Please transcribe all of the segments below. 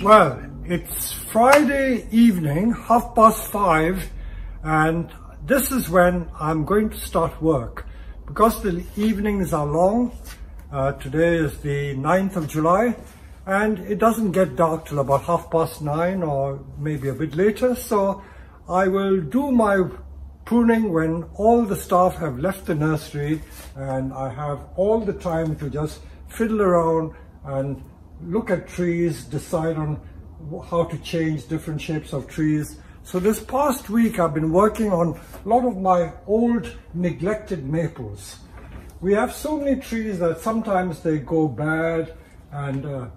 Well, it's Friday evening, 5:30, and this is when I'm going to start work. Because the evenings are long, today is the 9th of July, and it doesn't get dark till about 9:30 or maybe a bit later, so I will do my pruning when all the staff have left the nursery and I have all the time to just fiddle around and look at trees, decide on how to change different shapes of trees. So this past week I've been working on a lot of my old neglected maples. We have so many trees that sometimes they go bad and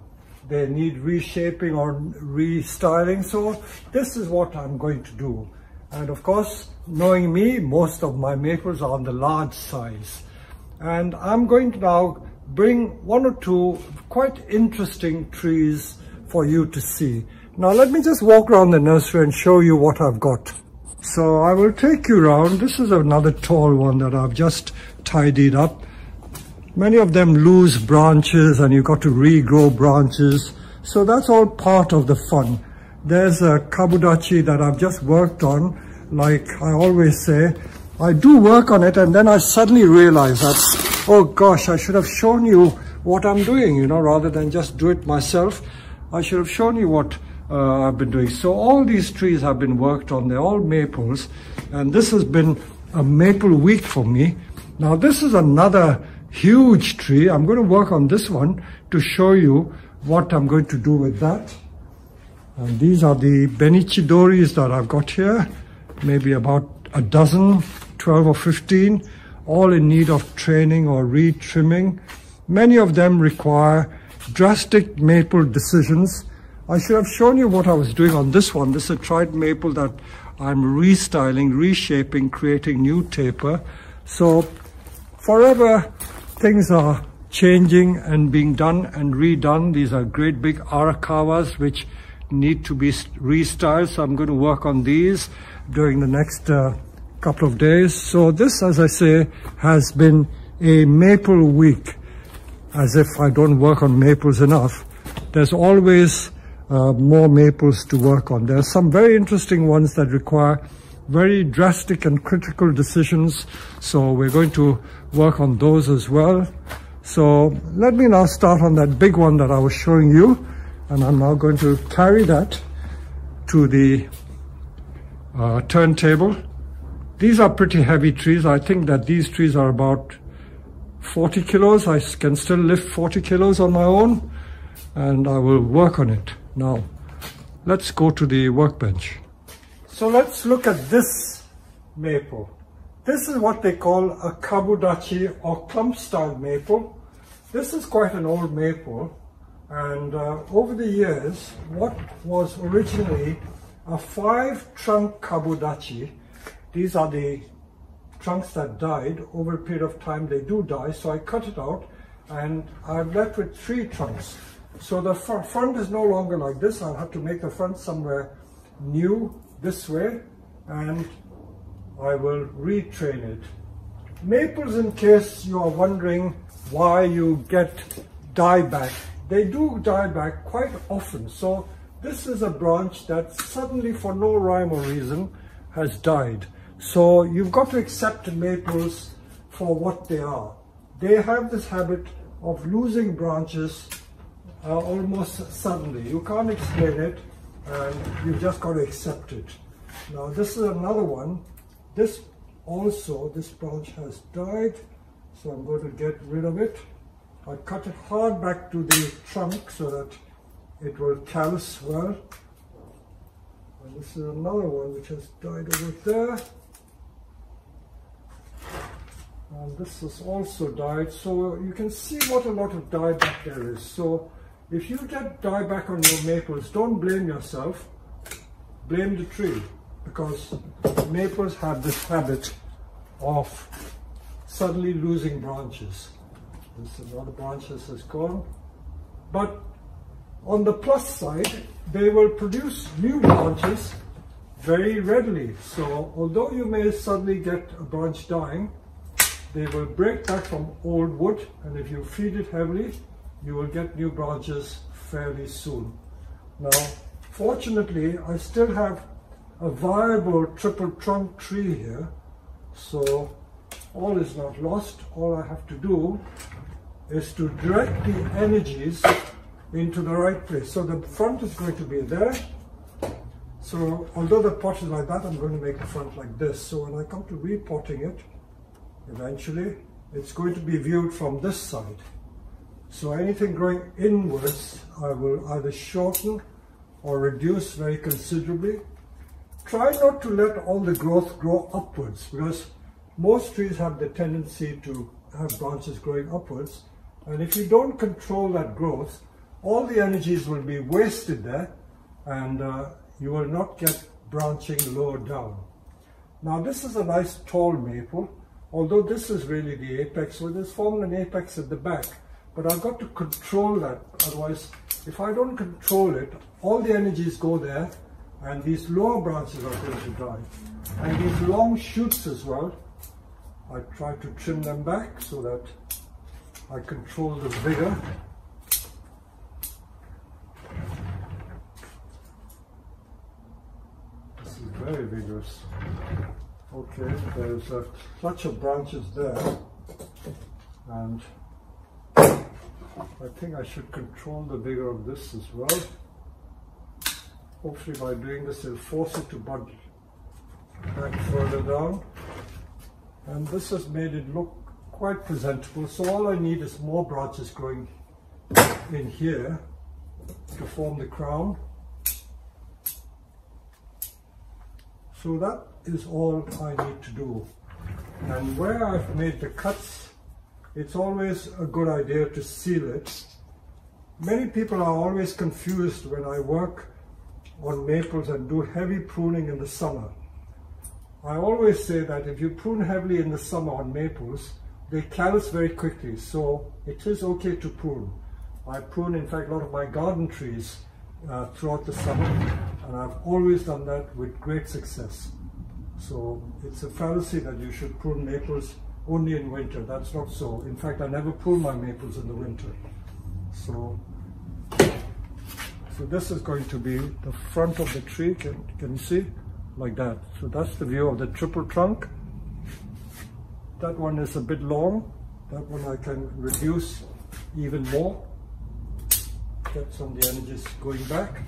they need reshaping or restyling. So this is what I'm going to do. And of course, knowing me, most of my maples are on the large size. And I'm going to now bring one or two quite interesting trees for you to see. Now let me just walk around the nursery and show you what I've got. So I will take you around. This is another tall one that I've just tidied up. Many of them lose branches and you've got to regrow branches. So that's all part of the fun. There's a kabudachi that I've just worked on. Like I always say, I do work on it and then I suddenly realize that, oh gosh, I should have shown you what I'm doing, you know, rather than just do it myself. I should have shown you what I've been doing. So all these trees have been worked on. They're all maples. And this has been a maple week for me. Now this is another huge tree. I'm going to work on this one to show you what I'm going to do with that. And these are the Benichidoris that I've got here. Maybe about a dozen, 12 or 15, all in need of training or re-trimming. Many of them require drastic maple decisions. I should have shown you what I was doing on this one. This is a tried maple that I'm restyling, reshaping, creating new taper. So forever things are changing and being done and redone. These are great big Arakawas which need to be restyled. So I'm going to work on these during the next couple of days. So this, as I say, has been a maple week. As if I don't work on maples enough. There's always more maples to work on. There are some very interesting ones that require very drastic and critical decisions. So we're going to work on those as well. So let me now start on that big one that I was showing you. And I'm now going to carry that to the turntable. These are pretty heavy trees. I think that these trees are about 40 kilos. I can still lift 40 kilos on my own and I will work on it. Now, let's go to the workbench. So let's look at this maple. This is what they call a kabudachi or clump style maple. This is quite an old maple. And over the years, what was originally a 5-trunk kabudachi, these are the trunks that died. Over a period of time they do die, so I cut it out and I'm left with 3 trunks. So the front is no longer like this. I'll have to make the front somewhere new this way and I will retrain it. Maples, in case you are wondering why you get dieback, they do die back quite often. So this is a branch that suddenly, for no rhyme or reason, has died. So you've got to accept maples for what they are. They have this habit of losing branches almost suddenly. You can't explain it and you've just got to accept it. Now this is another one. This branch has died, so I'm going to get rid of it. I cut it hard back to the trunk so that it will callus well. And this is another one which has died over there. And this has also died. So you can see what a lot of dieback there is. So if you get dieback on your maples, don't blame yourself. Blame the tree. Because maples have this habit of suddenly losing branches. This is another branch that has gone. But on the plus side, they will produce new branches very readily. So although you may suddenly get a branch dying, they will break back from old wood, and if you feed it heavily, you will get new branches fairly soon. Now, fortunately, I still have a viable triple trunk tree here, so all is not lost. All I have to do is to direct the energies into the right place. So the front is going to be there. So although the pot is like that, I'm going to make the front like this. So when I come to repotting it, eventually, it's going to be viewed from this side. So anything growing inwards, I will either shorten or reduce very considerably. Try not to let all the growth grow upwards, because most trees have the tendency to have branches growing upwards. And if you don't control that growth, all the energies will be wasted there, and you will not get branching lower down. Now this is a nice tall maple, although this is really the apex, so there's formed an apex at the back. But I've got to control that, otherwise if I don't control it, all the energies go there and these lower branches are going to die. And these long shoots as well, I try to trim them back so that I control the vigor. This is very vigorous. Okay, there's a clutch of branches there, and I think I should control the vigor of this as well. Hopefully by doing this it'll force it to bud back further down. And this has made it look quite presentable. So all I need is more branches growing in here to form the crown. So that is all I need to do. And where I've made the cuts, it's always a good idea to seal it. Many people are always confused when I work on maples and do heavy pruning in the summer. I always say that if you prune heavily in the summer on maples, they callus very quickly, so it is okay to prune. I prune, in fact, a lot of my garden trees throughout the summer, and I've always done that with great success. So it's a fallacy that you should prune maples only in winter. That's not so. In fact, I never prune my maples in the winter. So this is going to be the front of the tree, can you see? Like that. So that's the view of the triple trunk. That one is a bit long. That one I can reduce even more. Get some of the energies going back.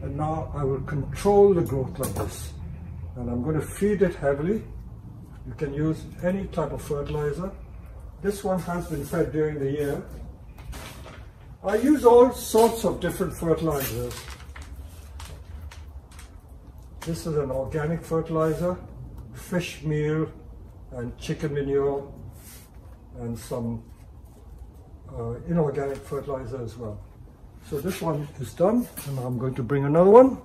And now I will control the growth like this. And I'm going to feed it heavily. You can use any type of fertilizer. This one has been fed during the year. I use all sorts of different fertilizers. This is an organic fertilizer, fish meal and chicken manure, and some inorganic fertilizer as well. So this one is done, and I'm going to bring another one.